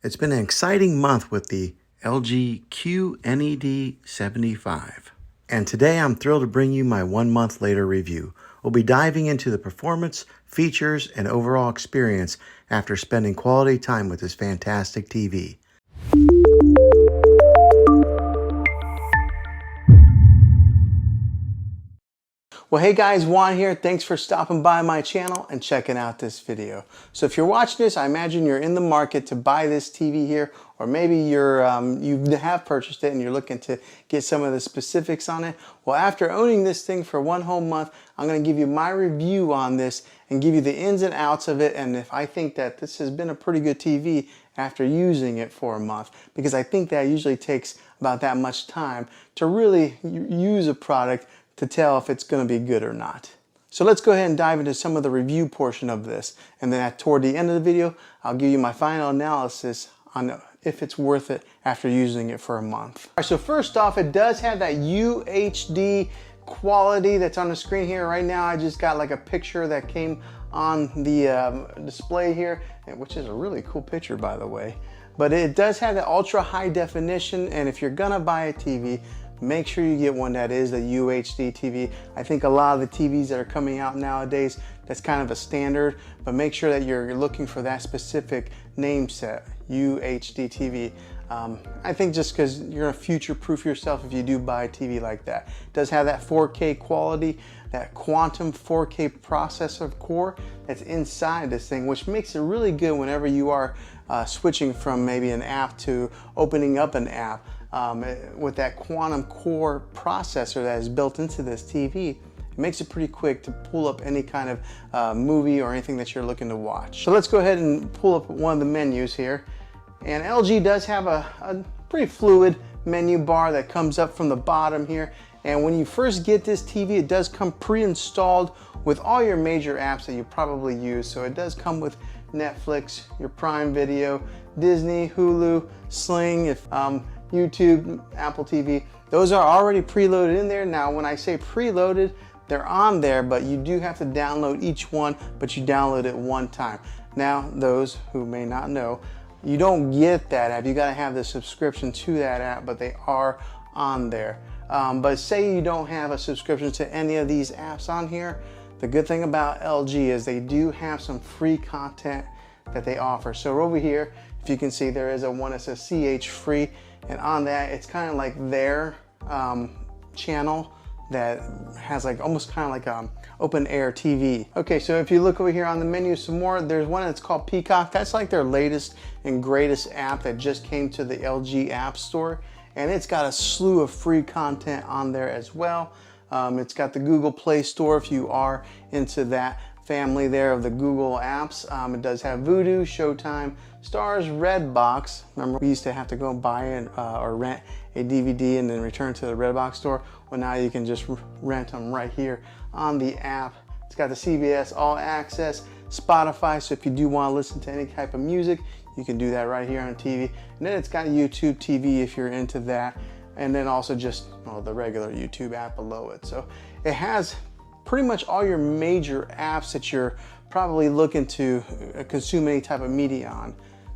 It's been an exciting month with the LG QNED75. And today I'm thrilled to bring you my 1 month later review. We'll be diving into the performance, features, and overall experience after spending quality time with this fantastic TV. Well, hey guys, Juan here. Thanks for stopping by my channel and checking out this video. So if you're watching this, I imagine you're in the market to buy this TV here, or maybe you have purchased it and you're looking to get some of the specifics on it. Well, after owning this thing for 1 whole month, I'm going to give you my review on this and give you the ins and outs of it, and if I think that this has been a pretty good TV after using it for a month, because I think that usually takes about that much time to really use a product to tell if it's going to be good or not. So let's go ahead and dive into some of the review portion of this, and then toward the end of the video I'll give you my final analysis on if it's worth it after using it for a month. All right, so first off, it does have that UHD quality that's on the screen here. Right now I just got like a picture that came on the display here, which is a really cool picture, by the way. But it does have that ultra high definition, and if you're gonna buy a TV, make sure you get one that is a UHD TV. I think a lot of the TVs that are coming out nowadays, that's kind of a standard, but make sure that you're looking for that specific name set, UHD TV. I think just because you're gonna future-proof yourself if you do buy a TV like that. It does have that 4K quality, that quantum 4K processor core that's inside this thing, which makes it really good whenever you are switching from maybe an app to opening up an app. With that quantum core processor that is built into this TV, it makes it pretty quick to pull up any kind of movie or anything that you're looking to watch. So let's go ahead and pull up one of the menus here. And LG does have a pretty fluid menu bar that comes up from the bottom here. And when you first get this TV, it does come pre-installed with all your major apps that you probably use. So it does come with Netflix, your Prime Video, Disney, Hulu, Sling, YouTube, Apple TV. Those are already preloaded in there. Now, when I say preloaded, they're on there, but you do have to download each one, but you download it one time. Now, those who may not know, you don't get that app. You gotta have the subscription to that app, but they are on there. But say you don't have a subscription to any of these apps on here, the good thing about LG is they do have some free content that they offer. So over here, if you can see, there is a one that says CH free, and on that, it's kind of like their channel that has like almost kind of like open air TV. Okay, so if you look over here on the menu some more, there's one that's called Peacock. That's like their latest and greatest app that just came to the LG App Store, and it's got a slew of free content on there as well. It's got the Google Play Store if you are into that family there of the Google apps. It does have Vudu, Showtime, Stars, Redbox. Remember, we used to have to go buy or rent a DVD and then return to the Redbox store. Well, now you can just rent them right here on the app. It's got the CBS All Access, Spotify, so if you do want to listen to any type of music, you can do that right here on TV. And then it's got YouTube TV if you're into that, and then also just the regular YouTube app below it. So it has pretty much all your major apps that you're probably looking to consume any type of media on.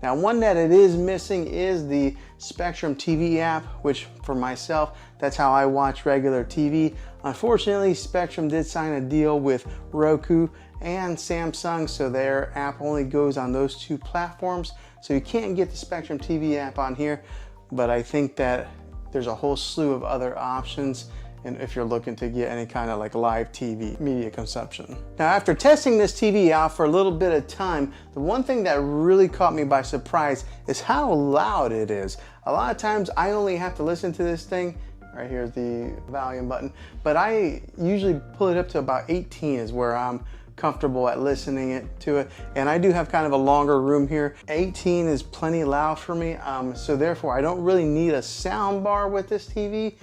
Now, one that it is missing is the Spectrum TV app, which for myself, that's how I watch regular TV. Unfortunately, Spectrum did sign a deal with Roku and Samsung, so their app only goes on those two platforms. So you can't get the Spectrum TV app on here, but I think that there's a whole slew of other options, and if you're looking to get any kind of like live TV media consumption. Now, after testing this TV out for a little bit of time, the one thing that really caught me by surprise is how loud it is. A lot of times I only have to listen to this thing, right here's the volume button, but I usually pull it up to about 18 is where I'm comfortable at listening to it. And I do have kind of a longer room here. 18 is plenty loud for me, so therefore I don't really need a sound bar with this TV.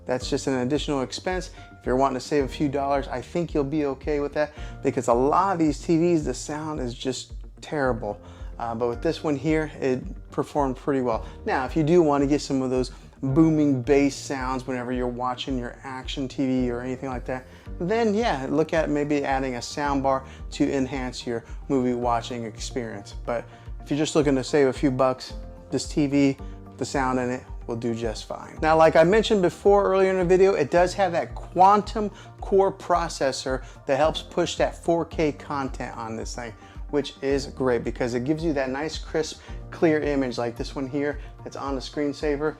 That's just an additional expense. If you're wanting to save a few dollars, I think you'll be okay with that, because a lot of these TVs, the sound is just terrible. But with this one here, it performed pretty well. Now, if you do want to get some of those booming bass sounds whenever you're watching your action TV or anything like that, then yeah, look at maybe adding a sound bar to enhance your movie watching experience. But if you're just looking to save a few bucks, this TV, the sound in it, will do just fine. Now, like I mentioned before earlier in the video, it does have that quantum core processor that helps push that 4K content on this thing, which is great because it gives you that nice, crisp, clear image like this one here that's on the screensaver.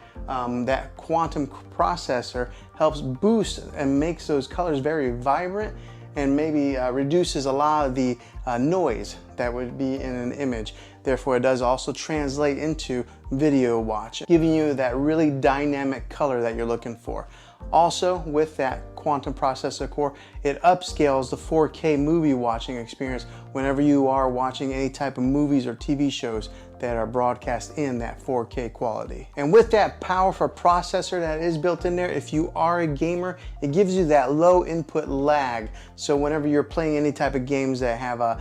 That quantum processor helps boost and makes those colors very vibrant, and maybe reduces a lot of the noise that would be in an image. Therefore, it does also translate into video watching, giving you that really dynamic color that you're looking for. Also, with that quantum processor core, it upscales the 4K movie watching experience whenever you are watching any type of movies or TV shows that are broadcast in that 4K quality. And with that powerful processor that is built in there, if you are a gamer, it gives you that low input lag. So whenever you're playing any type of games that have a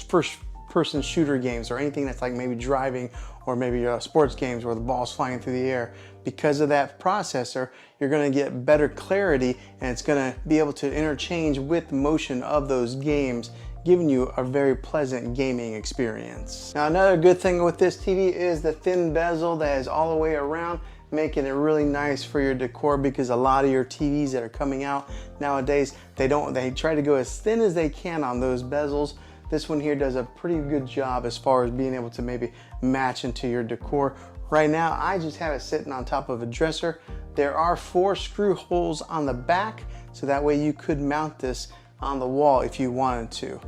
first person shooter games or anything that's like maybe driving, or maybe sports games where the ball's flying through the air, because of that processor, you're gonna get better clarity, and it's gonna be able to interchange with the motion of those games, giving you a very pleasant gaming experience. Now, another good thing with this TV is the thin bezel that is all the way around, making it really nice for your decor, because a lot of your TVs that are coming out nowadays, they try to go as thin as they can on those bezels. This one here does a pretty good job as far as being able to maybe match into your decor. Right now, I just have it sitting on top of a dresser. There are 4 screw holes on the back, so that way you could mount this on the wall if you wanted to.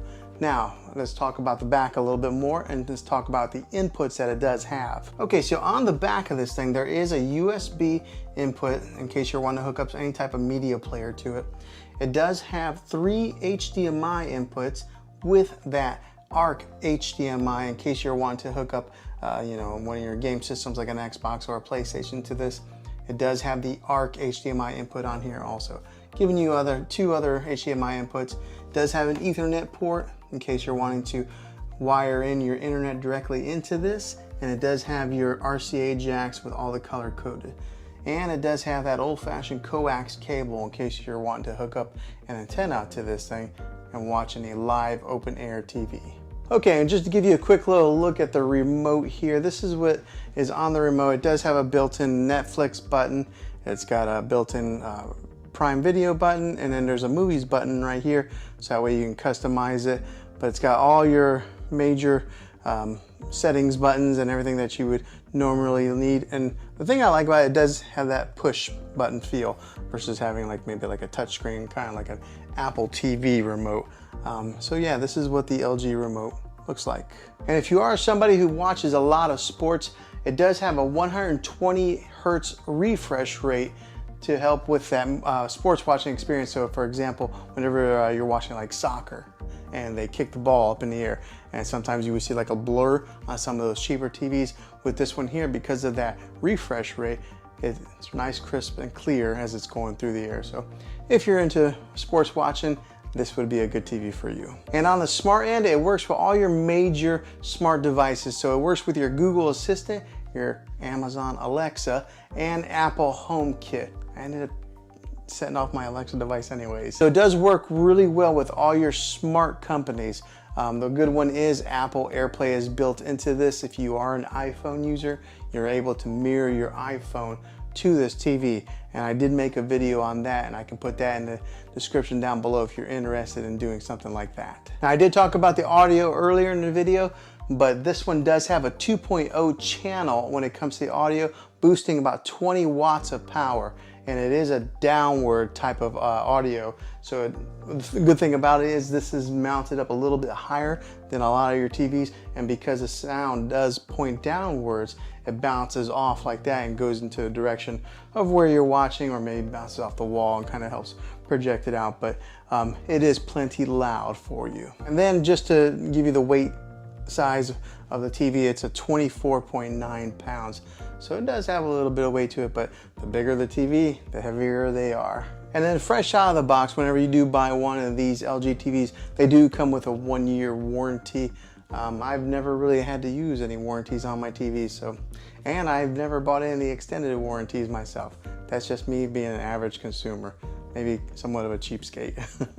Now, let's talk about the back a little bit more, and let's talk about the inputs that it does have. Okay, so on the back of this thing, there is a USB input in case you're wanting to hook up any type of media player to it. It does have 3 HDMI inputs with that ARC HDMI in case you're wanting to hook up one of your game systems like an Xbox or a PlayStation to this. It does have the ARC HDMI input on here also, giving you 2 other HDMI inputs. It does have an Ethernet port in case you're wanting to wire in your internet directly into this, and it does have your RCA jacks with all the color coded. And it does have that old-fashioned coax cable in case you're wanting to hook up an antenna to this thing and watching a live open air TV. Okay, and just to give you a quick little look at the remote here, this is what is on the remote. It does have a built-in Netflix button. It's got a built-in Prime Video button, and then there's a movies button right here, so that way you can customize it. But it's got all your major settings buttons and everything that you would normally need. And the thing I like about it does have that push button feel versus having maybe a touchscreen, kind of like an Apple TV remote. So yeah, this is what the LG remote looks like. And if you are somebody who watches a lot of sports, it does have a 120 Hertz refresh rate to help with that sports watching experience. So for example, whenever you're watching like soccer and they kick the ball up in the air, and sometimes you would see like a blur on some of those cheaper TVs. With this one here, because of that refresh rate, it's nice, crisp, and clear as it's going through the air. So if you're into sports watching, this would be a good TV for you. And on the smart end, it works with all your major smart devices. So it works with your Google Assistant, your Amazon Alexa, and Apple HomeKit. I ended up setting off my Alexa device anyways. So it does work really well with all your smart companies. The good one is Apple AirPlay is built into this. If you are an iPhone user, you're able to mirror your iPhone to this TV. And I did make a video on that, and I can put that in the description down below if you're interested in doing something like that. Now, I did talk about the audio earlier in the video, but this one does have a 2.0 channel when it comes to the audio, boosting about 20 watts of power. And it is a downward type of audio. So the good thing about it is this is mounted up a little bit higher than a lot of your TVs, and because the sound does point downwards, it bounces off like that and goes into the direction of where you're watching, or maybe bounces off the wall and kind of helps project it out. But it is plenty loud for you. And then just to give you the weight size of the TV, it's a 24.9 pounds. So it does have a little bit of weight to it, but the bigger the TV, the heavier they are. And then fresh out of the box, whenever you do buy one of these LG TVs, they do come with a 1-year warranty. I've never really had to use any warranties on my TV, and I've never bought any extended warranties myself. That's just me being an average consumer, maybe somewhat of a cheapskate.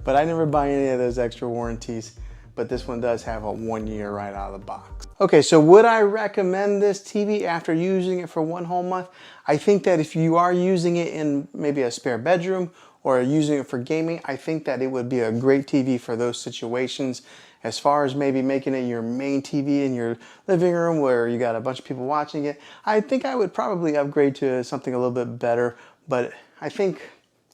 But I never buy any of those extra warranties. but this one does have a 1 year right out of the box. Okay, so would I recommend this TV after using it for 1 whole month? I think that if you are using it in maybe a spare bedroom or using it for gaming, I think that it would be a great TV for those situations. As far as maybe making it your main TV in your living room where you got a bunch of people watching it, I think I would probably upgrade to something a little bit better. But I think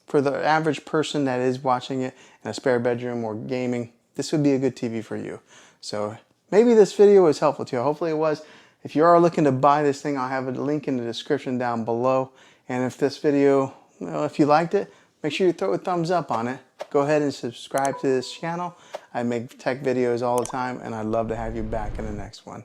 for the average person that is watching it in a spare bedroom or gaming, this would be a good TV for you. So maybe this video was helpful to you. Hopefully it was. If you are looking to buy this thing, I'll have a link in the description down below. And if this video, well, if you liked it, make sure you throw a thumbs up on it. Go ahead and subscribe to this channel. I make tech videos all the time, and I'd love to have you back in the next one.